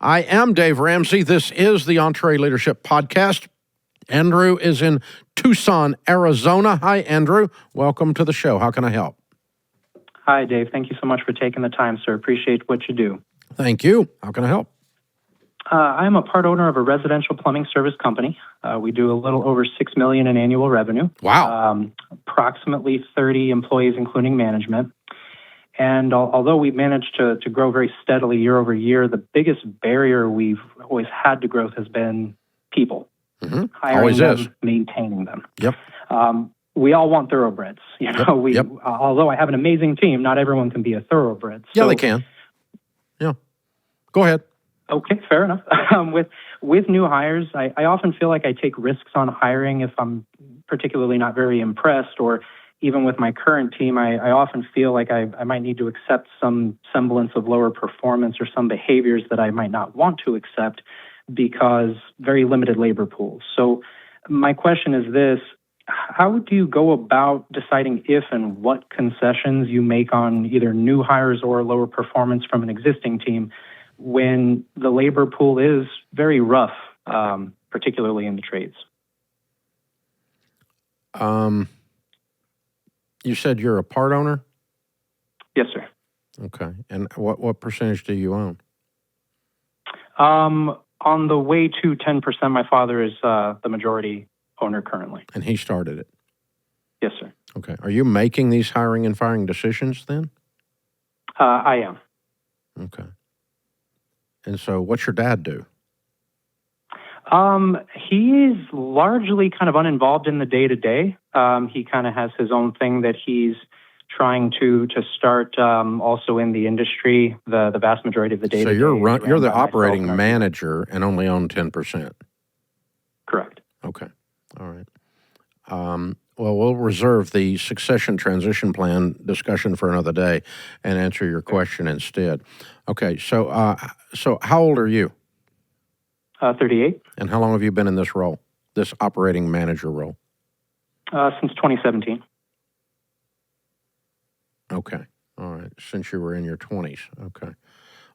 I am Dave Ramsey. This is the EntreLeadership podcast. Andrew is in Tucson, Arizona. Hi, Andrew. Welcome to the show. How can I help? Hi, Dave. Thank you so much for taking the time, sir. Appreciate what you do. Thank you. How can I help? I am a part owner of a residential plumbing service company. We do a little over $6 million in annual revenue. Wow. Approximately 30 employees, including management. And although we've managed to grow very steadily year over year, the biggest barrier we've always had to growth has been people. Mm-hmm. Hiring Always them, is. maintaining them. Yep. We all want thoroughbreds. Although I have an amazing team, not everyone can be a thoroughbred. Yeah, So, they can. Yeah. Go ahead. Okay, fair enough. With new hires, I often feel like I take risks on hiring if I'm particularly not very impressed, or even with my current team, I often feel like I might need to accept some semblance of lower performance or some behaviors that I might not want to accept because very limited labor pools. So my question is this: how do you go about deciding if and what concessions you make on either new hires or lower performance from an existing team when the labor pool is very rough, particularly in the trades? You said you're a part owner? Yes, sir. Okay. And what percentage do you own? On the way to 10%, my father is the majority owner currently. And he started it? Yes, sir. Okay. Are you making these hiring and firing decisions then? I am. Okay. And so what's your dad do? He's largely kind of uninvolved in the day-to-day. He kind of has his own thing that he's trying to start also in the industry, the vast majority of the day-to-day. So you're the operating manager and only own 10%? Correct. Okay. All right. Well, we'll reserve the succession transition plan discussion for another day and answer your question instead. Okay. So how old are you? 38. And how long have you been in this role, this operating manager role? Since 2017. Okay. All right. Since you were in your 20s. Okay.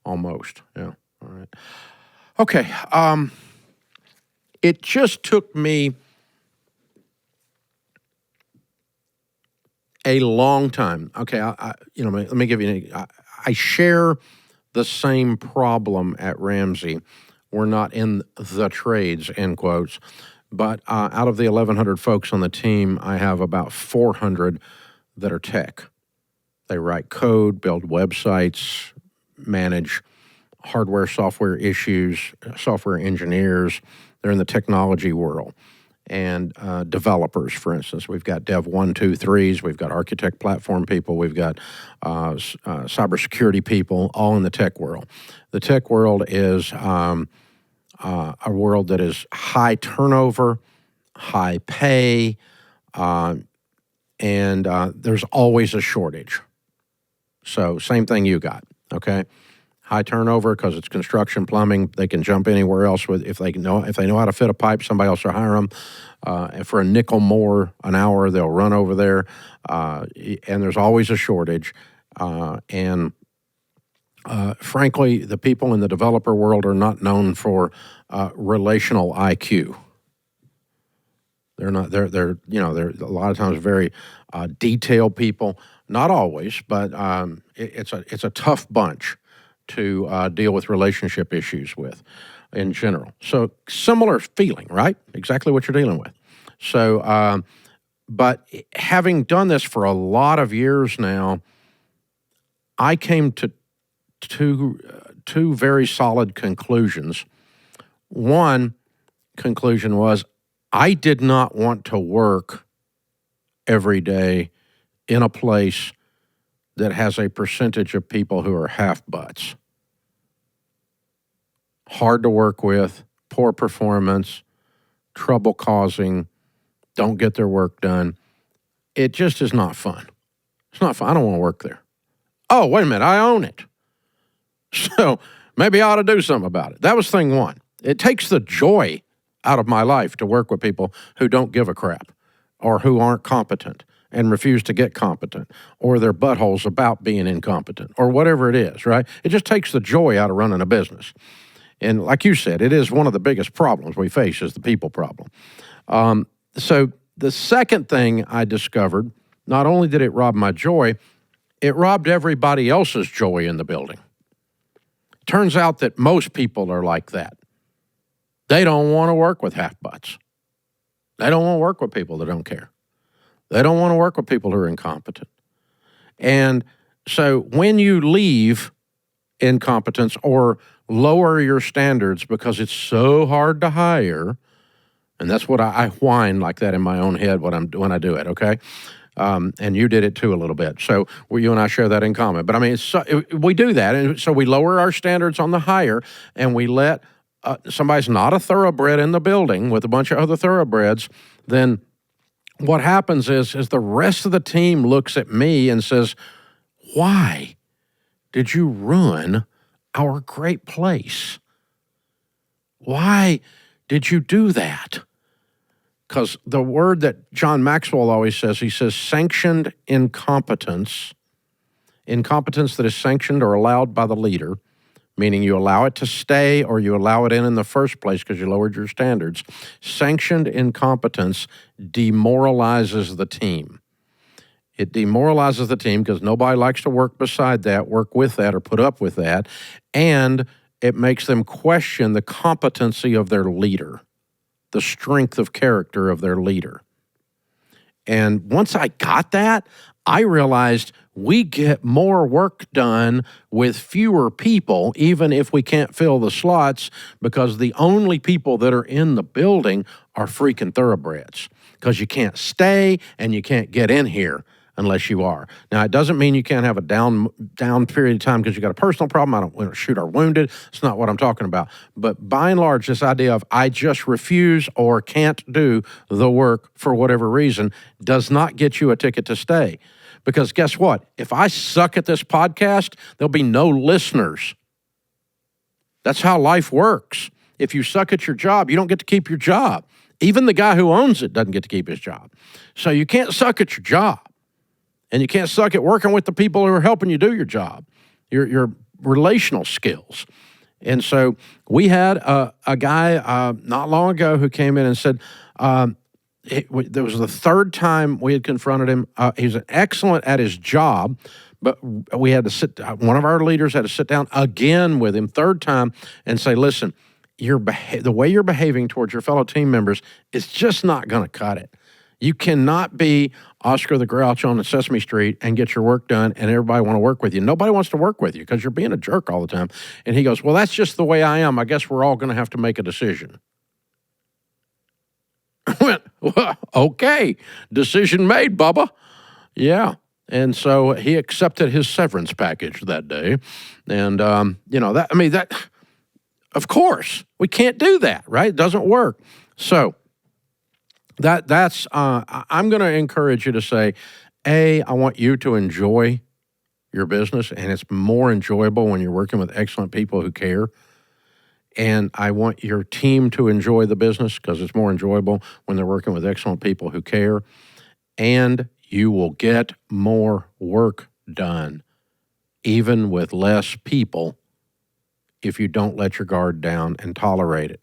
Almost. Yeah. All right. Okay. It just took me a long time. Okay. Let me give you I share the same problem at Ramsey. We're not in the trades, end quotes, but out of the 1,100 folks on the team, I have about 400 that are tech. They write code, build websites, manage hardware, software issues, software engineers. They're in the technology world. And developers, for instance. We've got Dev 1, 2, 3s. We've got architect platform people. We've got cybersecurity people, all in the tech world. The tech world is a world that is high turnover, high pay, and there's always a shortage. So same thing you got, okay? High turnover because it's construction, plumbing. They can jump anywhere else if they know how to fit a pipe. Somebody else will hire them. And for a nickel more an hour, they'll run over there. And there's always a shortage. Frankly, the people in the developer world are not known for relational IQ. They're not. They're a lot of times very detailed people. Not always, but it's a tough bunch to deal with relationship issues with in general. So similar feeling, right? Exactly what you're dealing with. So, but having done this for a lot of years now, I came to two very solid conclusions. One conclusion was I did not want to work every day in a place that has a percentage of people who are half-butts. Hard to work with, poor performance, trouble causing, don't get their work done. It just is not fun. It's not fun. I don't want to work there. Oh, wait a minute, I own it. So maybe I ought to do something about it. That was thing one. It takes the joy out of my life to work with people who don't give a crap or who aren't competent and refuse to get competent, or their buttholes about being incompetent, or whatever it is, right? It just takes the joy out of running a business. And like you said, it is one of the biggest problems we face is the people problem. So the second thing I discovered, not only did it rob my joy, it robbed everybody else's joy in the building. Turns out that most people are like that. They don't want to work with half-butts. They don't want to work with people that don't care. They don't want to work with people who are incompetent. And so when you leave incompetence or lower your standards because it's so hard to hire, and that's what I whine like that in my own head when I do it, okay? And you did it too a little bit. So you and I share that in common. But I mean, we do that. And so we lower our standards on the hire and we let somebody's not a thoroughbred in the building with a bunch of other thoroughbreds, then what happens is the rest of the team looks at me and says, why did you ruin our great place? Why did you do that? Because the word that John Maxwell always says, he says sanctioned incompetence, incompetence that is sanctioned or allowed by the leader, meaning you allow it to stay or you allow it in the first place because you lowered your standards. Sanctioned incompetence demoralizes the team. It demoralizes the team because nobody likes to work beside that, work with that, or put up with that, and it makes them question the competency of their leader, the strength of character of their leader. And once I got that, I realized we get more work done with fewer people, even if we can't fill the slots, because the only people that are in the building are freaking thoroughbreds, because you can't stay and you can't get in here unless you are. Now, it doesn't mean you can't have a down period of time because you got a personal problem. We don't shoot our wounded. It's not what I'm talking about. But by and large, this idea of I just refuse or can't do the work for whatever reason does not get you a ticket to stay. Because guess what? If I suck at this podcast, there'll be no listeners. That's how life works. If you suck at your job, you don't get to keep your job. Even the guy who owns it doesn't get to keep his job. So you can't suck at your job. And you can't suck at working with the people who are helping you do your job, your relational skills. And so we had a guy not long ago who came in and said, there was the third time we had confronted him. He was excellent at his job, but we had to one of our leaders had to sit down again with him, third time, and say, listen, the way you're behaving towards your fellow team members is just not going to cut it. You cannot be Oscar the Grouch on Sesame Street and get your work done and everybody want to work with you. Nobody wants to work with you because you're being a jerk all the time. And he goes, well, that's just the way I am. I guess we're all going to have to make a decision. I went, well, okay, decision made, Bubba. Yeah. And so he accepted his severance package that day. And, of course, we can't do that, right? It doesn't work. So, that's I'm going to encourage you to say, I want you to enjoy your business, and it's more enjoyable when you're working with excellent people who care. And I want your team to enjoy the business because it's more enjoyable when they're working with excellent people who care. And you will get more work done, even with less people, if you don't let your guard down and tolerate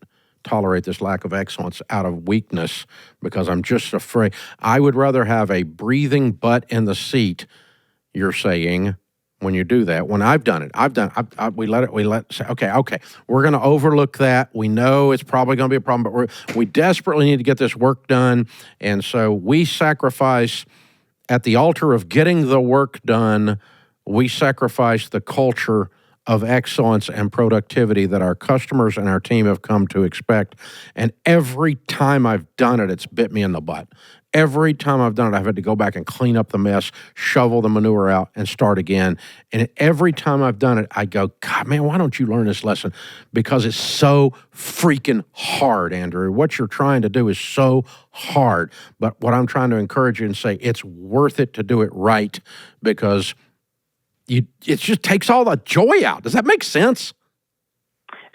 this lack of excellence out of weakness, because I'm just afraid. I would rather have a breathing butt in the seat, you're saying, when you do that. When I've done it, okay, we're going to overlook that. We know it's probably going to be a problem, but we desperately need to get this work done. And so we sacrifice at the altar of getting the work done, we sacrifice the culture of excellence and productivity that our customers and our team have come to expect. And every time I've done it, it's bit me in the butt. Every time I've done it, I've had to go back and clean up the mess, shovel the manure out, and start again. And every time I've done it, I go, God, man, why don't you learn this lesson? Because it's so freaking hard, Andrew. What you're trying to do is so hard. But what I'm trying to encourage you and say, it's worth it to do it right, because it just takes all the joy out. Does that make sense?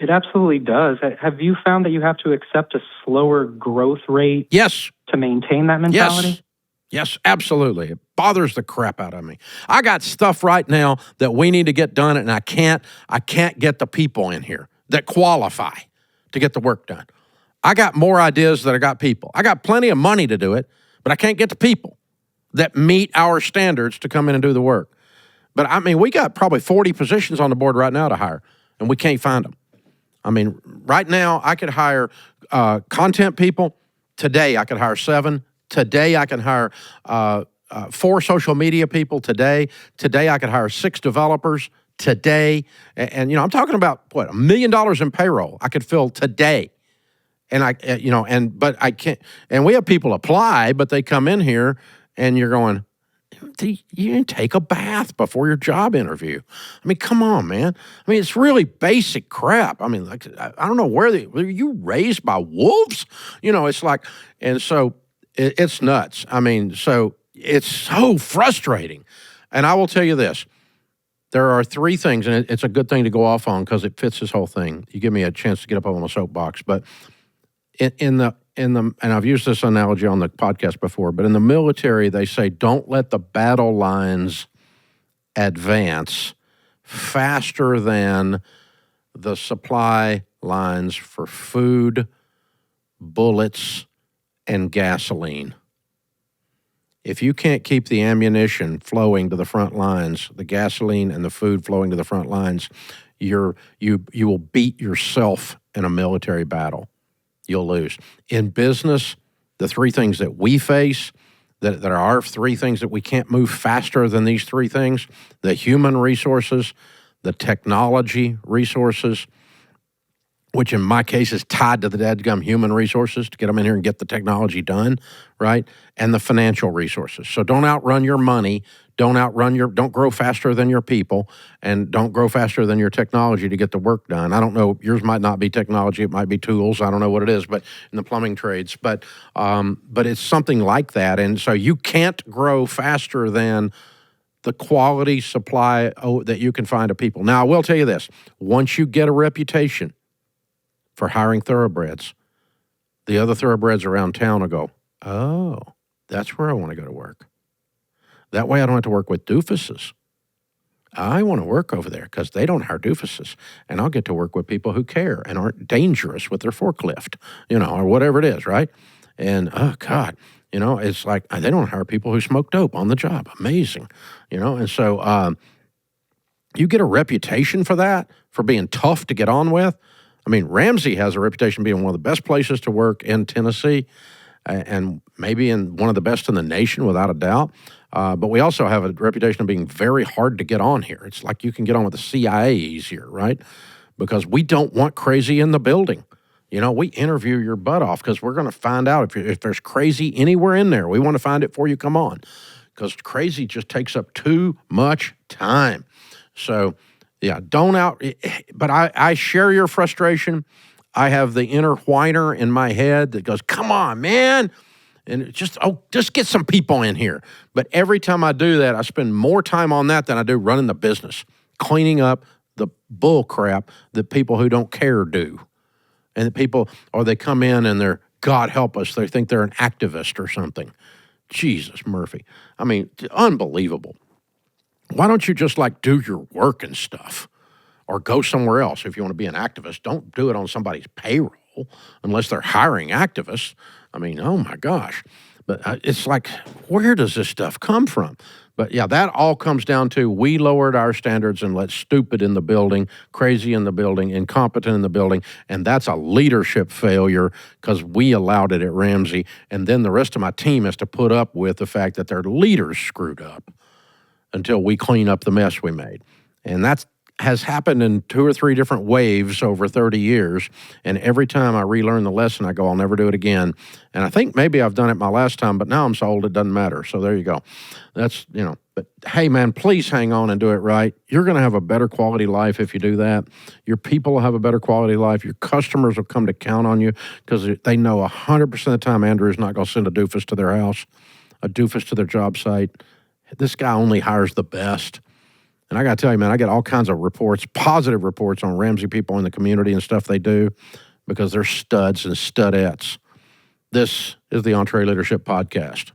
It absolutely does. Have you found that you have to accept a slower growth rate? Yes. To maintain that mentality? Yes, absolutely. It bothers the crap out of me. I got stuff right now that we need to get done, and I can't get the people in here. that qualify to get the work done. I got more ideas than I got people. I got plenty of money to do it, but I can't get the people that meet our standards to come in and do the work. But I mean, we got probably 40 positions on the board right now to hire, and we can't find them. I mean, right now I could hire content people. Today I could hire 7. Today I can hire 4 social media people today. Today I could hire 6 developers today. And I'm talking about, what, $1 million in payroll I could fill today. And but I can't, and we have people apply, but they come in here and you're going, you didn't take a bath before your job interview. I mean, come on, man. I mean, it's really basic crap. I mean, like, I don't know were you raised by wolves? It's like, and so it's nuts. I mean, so it's so frustrating. And I will tell you this. There are 3 things, and it's a good thing to go off on because it fits this whole thing. You give me a chance to get up on my soapbox, but and I've used this analogy on the podcast before, but in the military, they say, don't let the battle lines advance faster than the supply lines for food, bullets, and gasoline. If you can't keep the ammunition flowing to the front lines, the gasoline and the food flowing to the front lines, you will beat yourself in a military battle. You'll lose. In business, the 3 things that we face, that are our 3 things that we can't move faster than these 3 things, the human resources, the technology resources, which in my case is tied to the dadgum human resources to get them in here and get the technology done, right? And the financial resources. So don't outrun your money. Don't grow faster than your people, and don't grow faster than your technology to get the work done. I don't know, yours might not be technology, it might be tools, I don't know what it is, but in the plumbing trades, but it's something like that. And so you can't grow faster than the quality supply that you can find of people. Now, I will tell you this, once you get a reputation for hiring thoroughbreds, the other thoroughbreds around town will go, oh, that's where I want to go to work. That way I don't have to work with doofuses. I want to work over there because they don't hire doofuses. And I'll get to work with people who care and aren't dangerous with their forklift, or whatever it is, right? And, oh, God, it's like they don't hire people who smoke dope on the job. Amazing, And so you get a reputation for that, for being tough to get on with. I mean, Ramsey has a reputation of being one of the best places to work in Tennessee and maybe in one of the best in the nation, without a doubt. But we also have a reputation of being very hard to get on here. It's like you can get on with the CIA easier, right? Because we don't want crazy in the building. We interview your butt off because we're going to find out if there's crazy anywhere in there. We want to find it before you come on because crazy just takes up too much time. So, yeah, but I share your frustration. I have the inner whiner in my head that goes, come on, man. And just get some people in here. But every time I do that, I spend more time on that than I do running the business, cleaning up the bull crap that people who don't care do. And they come in and they're, God help us, they think they're an activist or something. Jesus, Murphy. I mean, unbelievable. Why don't you just do your work and stuff or go somewhere else if you want to be an activist? Don't do it on somebody's payroll unless they're hiring activists. I mean, oh my gosh. But it's like, where does this stuff come from? But yeah, that all comes down to we lowered our standards and let stupid in the building, crazy in the building, incompetent in the building, and that's a leadership failure because we allowed it at Ramsey, and then the rest of my team has to put up with the fact that their leaders screwed up until we clean up the mess we made. And that has happened in 2 or 3 different waves over 30 years, and every time I relearn the lesson, I go, I'll never do it again. And I think maybe I've done it my last time, but now I'm so old it doesn't matter. So there you go. That's, but hey, man, please hang on and do it right. You're going to have a better quality life if you do that. Your people will have a better quality life. Your customers will come to count on you because they know 100% of the time Andrew's not going to send a doofus to their house, a doofus to their job site. This guy only hires the best. And I got to tell you, man, I get all kinds of reports, positive reports on Ramsey people in the community and stuff they do because they're studs and studettes. This is the EntreLeadership Podcast.